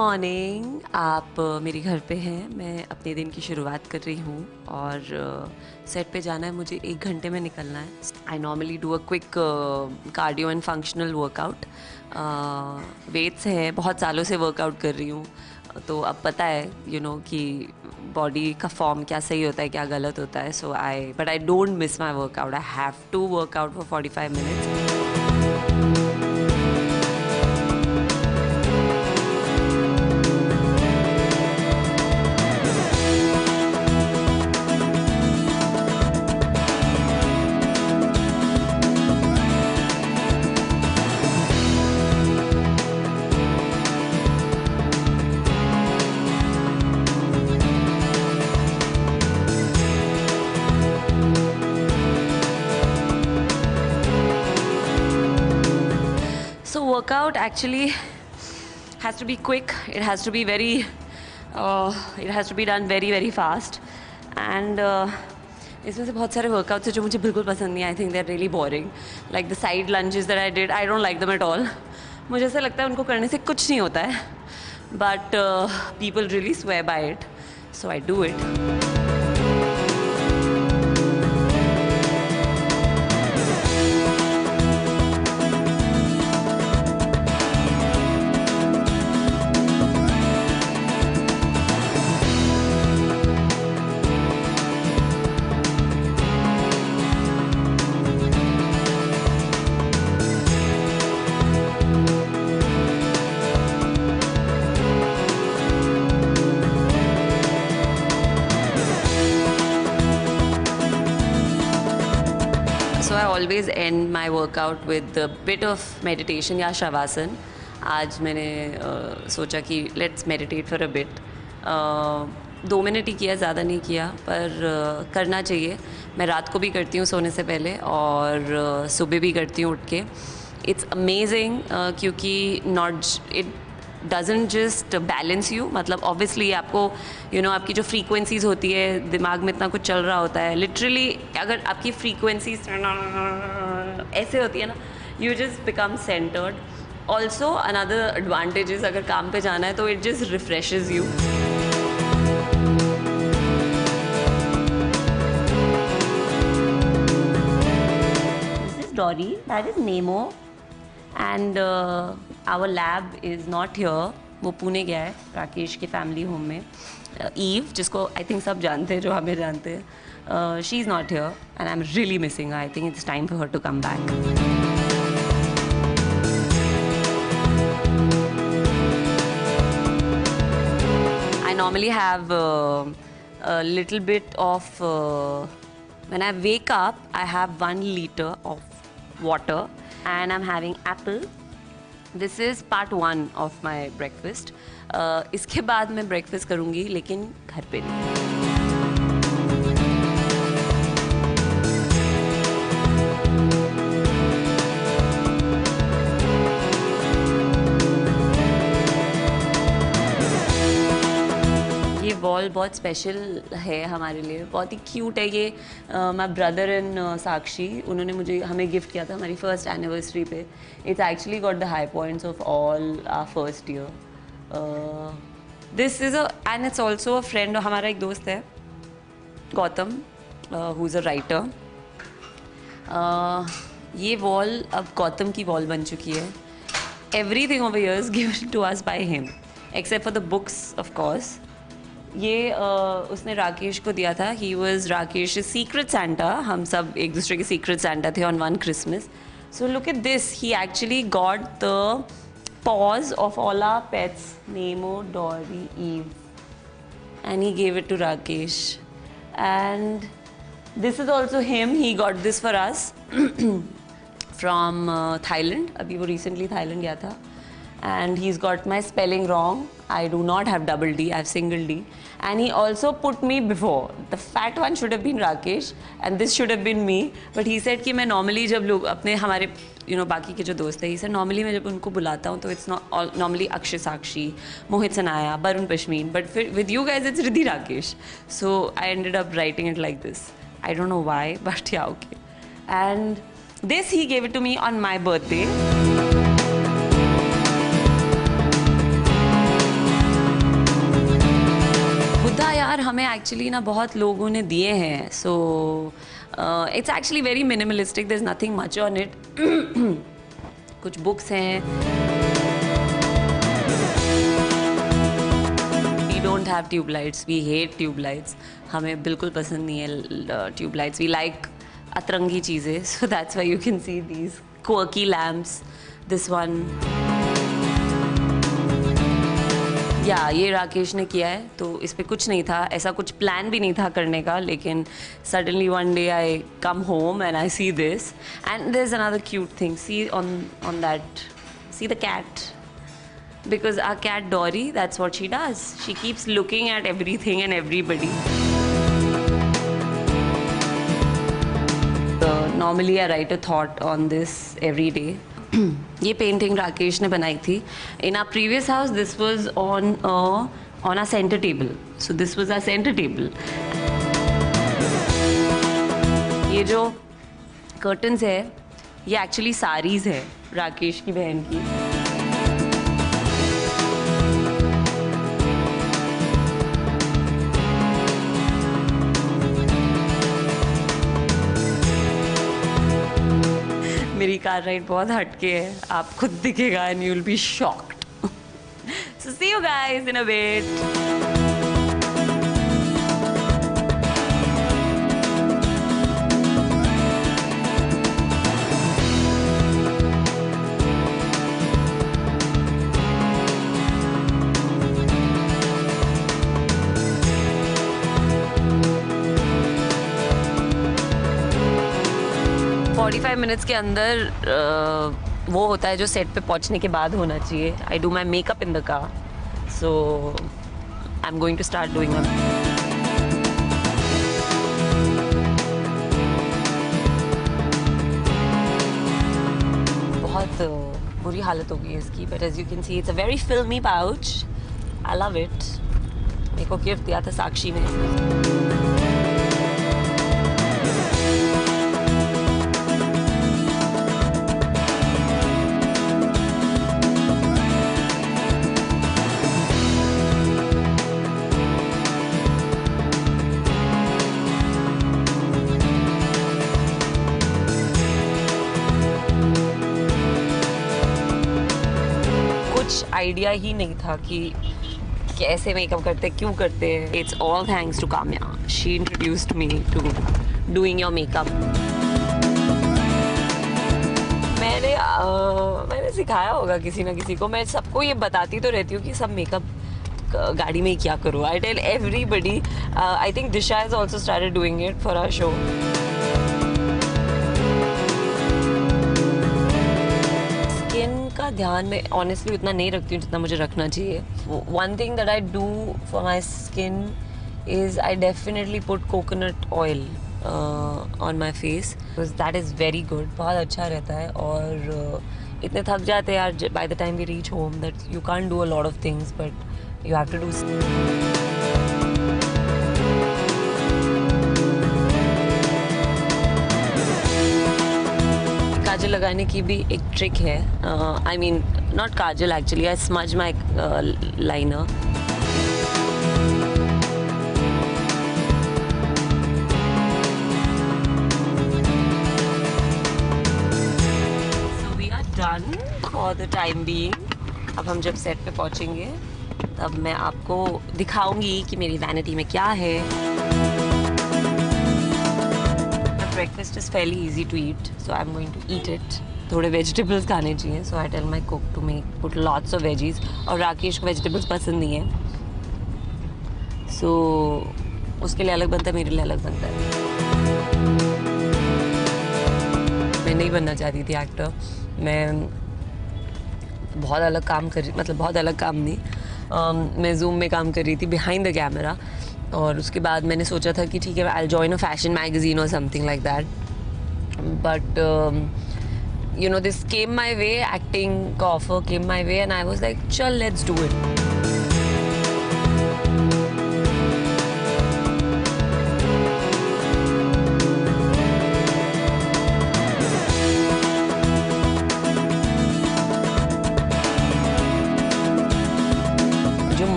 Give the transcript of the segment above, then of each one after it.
Morning. आप मेरे घर पे हैं, मैं अपने दिन की शुरुआत कर रही हूँ और सेट पे जाना है मुझे। 1 घंटे में निकलना है। I normally do a quick cardio and functional workout. Weights है, बहुत सालों से वर्कआउट कर रही हूँ, तो अब पता है कि बॉडी का फॉर्म क्या सही होता है क्या गलत होता है। So I don't miss my workout. I have to workout for 45 minutes. So workout actually has to be quick. It has to be it has to be done very fast. And इसमें से बहुत सारे workouts हैं जो मुझे बिल्कुल पसंद नहीं। I think they are really boring, like the side lunges that I did. I don't like them at all. मुझे ऐसा लगता है उनको करने से कुछ नहीं होता है, but people really swear by it, so I do it. So I always end my workout with a bit of meditation या शवासन। आज मैंने सोचा कि let's meditate for a bit। 2 minute ही किया, ज़्यादा नहीं किया, पर करना चाहिए। मैं रात को भी करती हूँ सोने से पहले, और सुबह भी करती हूँ उठ के। It's amazing क्योंकि it doesn't just balance you, मतलब obviously आपको आपकी जो frequencies होती है, दिमाग में इतना कुछ चल रहा होता है, literally अगर आपकी frequencies ऐसे होती है ना, you just become centered. Also another advantage is अगर काम पे जाना है तो it just refreshes you. This is Dory, that is Nemo. And our lab is not here, वो पुणे गया है राकेश के फैमिली होम में। ईव, जिसको आई थिंक सब जानते हैं जो हमें जानते हैं, she is not here and I am really missing. I think it's time for her to come back. I normally have a little bit of when I wake up, I have 1 liter of water and I'm having apple. This is part 1 of my breakfast. इसके बाद मैं breakfast करूँगी, लेकिन घर पे नहीं। ये wall बहुत स्पेशल है हमारे लिए, बहुत ही क्यूट है ये। माई ब्रदर एंड साक्षी, उन्होंने हमें गिफ्ट किया था हमारी फर्स्ट एनिवर्सरी पे। It's actually got the high points of all our first year. This is and it's also a friend. हमारा एक दोस्त है Gautam, who is a writer. ये वॉल अब गौतम की वॉल बन चुकी है। Everything over here is given to us by him except for the books of course. ये उसने राकेश को दिया था। He was Rakesh secret Santa. हम सब एक दूसरे के सीक्रेट सेंटा थे on 1 Christmas. So look at this, he actually got the paws of all our pets, Nemo, Dory, Eve, and he gave it to Rakesh. And this is also him. He got this for us from Thailand. अभी वो recently Thailand गया था. And he's got my spelling wrong. I do not have double D, I have single D. And he also put me before. The fat one should have been Rakesh and this should have been me. But he said कि मैं normally जब लोग अपने हमारे बाकी के जो दोस्त हैं, he said normally मैं जब उनको बुलाता हूँ तो it's not normally Akshay Sakshi, Mohit Sanaya, Varun Pashmeen, but with you guys it's Riddhi Rakesh. So I ended up writing it like this. I don't know why, but yeah, okay. And this he gave it to me on my birthday. हमें actually ना बहुत लोगों ने दिए हैं, so it's actually very minimalistic, there is nothing much on it. कुछ books हैं. We don't have tubelights, we hate tubelights. हमें बिल्कुल पसंद नहीं है ट्यूबलाइट्स. वी लाइक अतरंगी चीज़ें, so that's why you can see these quirky lamps. This one, ये राकेश ने किया है, तो इस पे कुछ नहीं था, ऐसा कुछ प्लान भी नहीं था करने का, लेकिन suddenly one day I come home and I see this and there is another cute thing. See on that, see the cat, because our cat Dory, that's what she does, she keeps looking at everything and everybody. Normally I write a thought on this every day. ये painting Rakesh ने बनाई थी. In our previous house this was on our center table. So this was our center table. ये जो curtains है ये actually sarees है राकेश की बहन की. मेरी कार राइड बहुत हटके है, आप खुद दिखेगा and you will be shocked. So see you guys in a bit. 45 minutes के अंदर वो होता है जो सेट पे पहुंचने के बाद होना चाहिए. I do my makeup in the car, so I am going to start doing my. बहुत बुरी हालत हो गई है इसकी, but as you can see it's a very filmy pouch. I love it. मेरे को गिफ्ट दिया था साक्षी ने. आइडिया ही नहीं था कि कैसे मेकअप करते, क्यों करते हैं. It's all thanks to Kamya. She introduced me to doing your makeup. मैंने सिखाया होगा किसी ना किसी को. मैं सबको ये बताती तो रहती हूँ कि सब मेकअप गाड़ी में ही क्या करो. I tell everybody. I think Disha has also started doing it for our show. ध्यान में ऑनेस्टली उतना नहीं रखती हूँ जितना मुझे रखना चाहिए. One thing that I do for my skin is I definitely put coconut oil on my face, because that is very good. बहुत अच्छा रहता है. और इतने थक जाते हैं यार by the time we reach home that you can't do a lot of things, but you have to do. Kajal लगाने की भी एक ट्रिक है. I mean not kajal, actually I smudge my liner. So we are done for the time being. अब हम जब set पे पहुंचेंगे तब मैं आपको दिखाऊंगी कि मेरी वैनिटी में क्या है. Breakfast is fairly easy to eat, so I'm going to eat it. थोड़े वेजिटेबल्स खाने चाहिए, so I tell my cook to put lots of veggies. और राकेश को वेजिटेबल्स पसंद नहीं है, so उसके लिए अलग बनता है, मेरे लिए अलग बनता है. मैं नहीं बनना चाहती थी एक्टर. मैं बहुत अलग काम कर रही, मतलब बहुत अलग काम नहीं, मैं जूम में काम कर रही थी बिहाइंड द कैमरा. और उसके बाद मैंने सोचा था कि ठीक है I join a fashion magazine और something like that. But you know this came my way, acting का offer came my way and I was like चल लेट्स डू इट.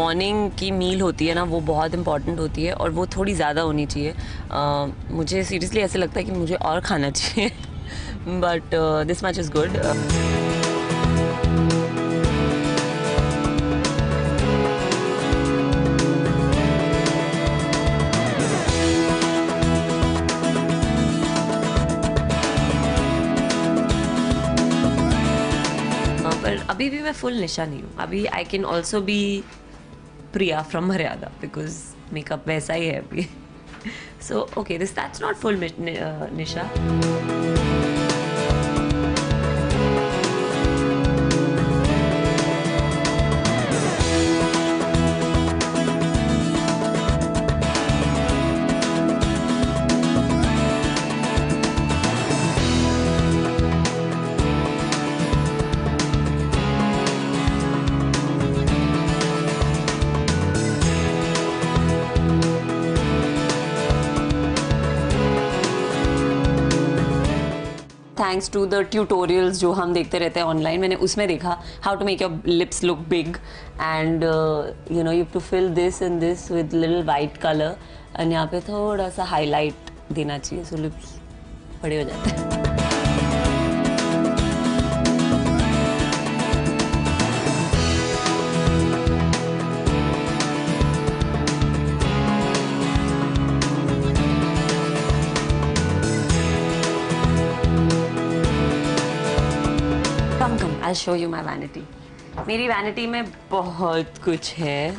मॉर्निंग की मील होती है ना, वो बहुत इंपॉर्टेंट होती है और वो थोड़ी ज़्यादा होनी चाहिए. मुझे सीरियसली ऐसे लगता है कि मुझे और खाना चाहिए, but this much is good. पर अभी भी मैं फुल निशा नहीं हूँ. अभी I can also be Priya from Haryana because makeup वैसा ही है अभी. So okay, that's not full Nisha. Thanks to the tutorials जो हम देखते रहते हैं ऑनलाइन, मैंने उसमें देखा how to make your lips look big and you know you to fill this and this with little white colour and यहाँ पे थोड़ा सा हाईलाइट देना चाहिए सो लिप्स बड़े हो जाते हैं. Come I show you my vanity. मेरी वैनिटी में बहुत कुछ है.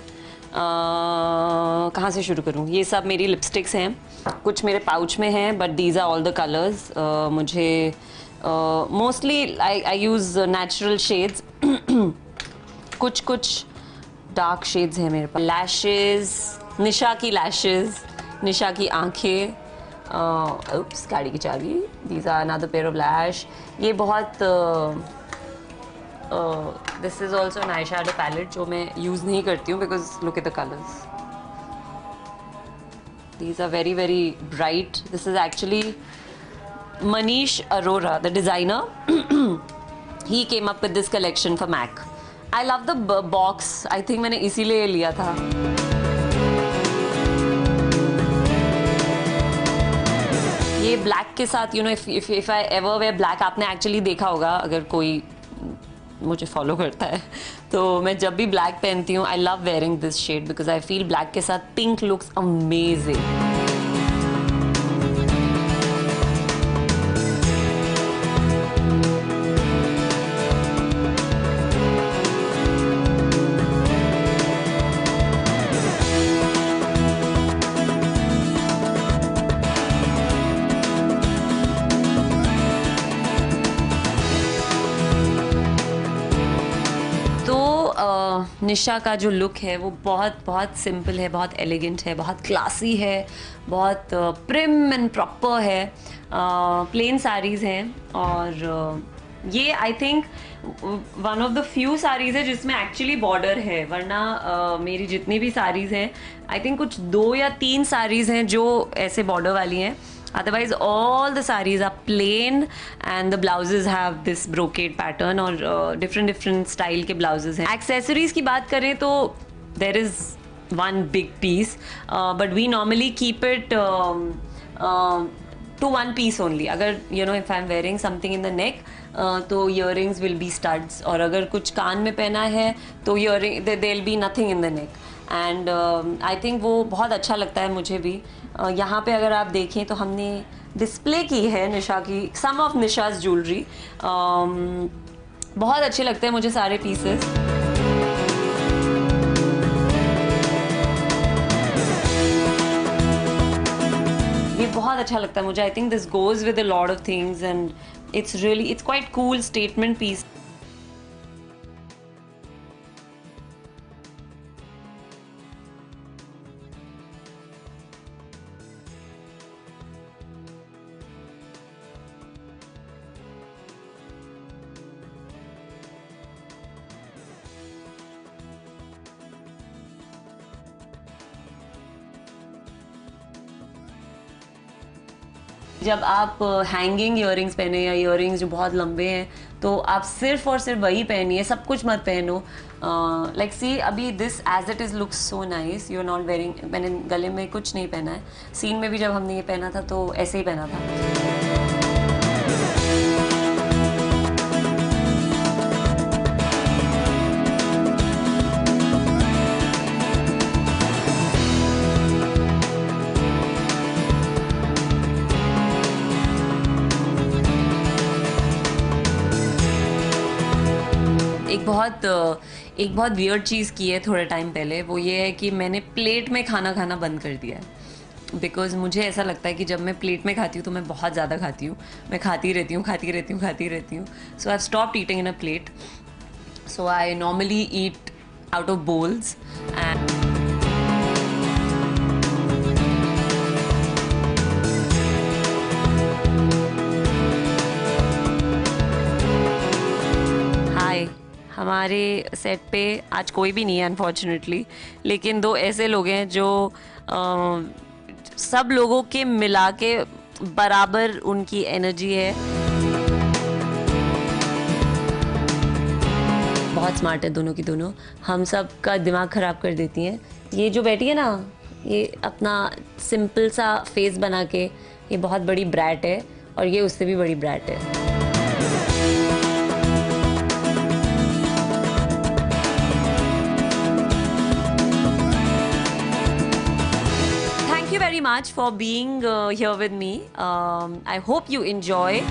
कहाँ से शुरू करूँ? ये सब मेरी लिपस्टिक्स हैं, कुछ मेरे पाउच में हैं, but these are all the colours. मुझे mostly I use natural shades. कुछ डार्क शेड्स हैं मेरे पास. लैशेज़, निशा की लैशेज़, निशा की आँखें. उप्स, गाड़ी की चाबी. These are another pair of lash. ये बहुत this is also an eye shadow palette जो मैं यूज़ नहीं करती हूँ because look at the colours. These are very very bright. This is actually Manish Arora, the designer. He came up with this collection for MAC. I love the box. I think मैंने इसीलिए लिया था. ये ब्लैक के साथ you know if I ever wear black, आपने actually देखा होगा अगर कोई मुझे फॉलो करता है तो मैं जब भी ब्लैक पहनती हूँ I love wearing this shade because I feel black के साथ पिंक लुक्स अमेजिंग. निशा का जो लुक है वो बहुत बहुत सिंपल है, बहुत एलिगेंट है, बहुत क्लासी है, बहुत प्रिम एंड प्रॉपर है. प्लेन साड़ीज़ हैं और ये I think one of the few saris है जिसमें एक्चुअली बॉर्डर है. वरना मेरी जितनी भी साड़ीज़ हैं आई थिंक कुछ 2 या 3 साड़ीज़ हैं जो ऐसे बॉर्डर वाली हैं. Otherwise all the sarees are plain and the blouses have this brocade pattern और different style के blouses हैं. Accessories की बात करें तो there is one big piece but we normally keep it to one piece only. अगर you know if I'm wearing something in the neck तो earrings will be studs और अगर कुछ कान में पहना है तो earring there'll be nothing in the neck. And I think वो बहुत अच्छा लगता है मुझे भी. यहाँ पे अगर आप देखें तो हमने डिस्प्ले की है निशा की सम ऑफ निशाज ज्वेलरी. बहुत अच्छे लगते हैं मुझे सारे पीसेस. ये बहुत अच्छा लगता है मुझे. I think this goes with a lot of things and it's quite cool statement piece. जब आप हैंगिंग इयररिंग्स पहने या इयररिंग्स जो बहुत लंबे हैं तो आप सिर्फ और सिर्फ वही पहनिए, सब कुछ मत पहनो. लाइक सी अभी this as it is looks so nice. You are not wearing. मैंने गले में कुछ नहीं पहना है. सीन में भी जब हमने ये पहना था तो ऐसे ही पहना था. एक बहुत वियर्ड चीज़ की है थोड़े टाइम पहले. वो ये है कि मैंने प्लेट में खाना खाना बंद कर दिया है. बिकॉज़ मुझे ऐसा लगता है कि जब मैं प्लेट में खाती हूँ तो मैं बहुत ज़्यादा खाती हूँ. मैं खाती रहती हूँ. So I have stopped eating in a plate. So I normally eat out of bowls. And हमारे सेट पे आज कोई भी नहीं है अनफॉर्चुनेटली, लेकिन दो ऐसे लोग हैं जो सब लोगों के मिला के बराबर उनकी एनर्जी है. बहुत स्मार्ट है दोनों की दोनों. हम सब का दिमाग ख़राब कर देती हैं. ये जो बैठी है ना, ये अपना सिंपल सा फेस बना के, ये बहुत बड़ी ब्रैट है और ये उससे भी बड़ी ब्रैट है. Very much for being here with me. I hope you enjoy.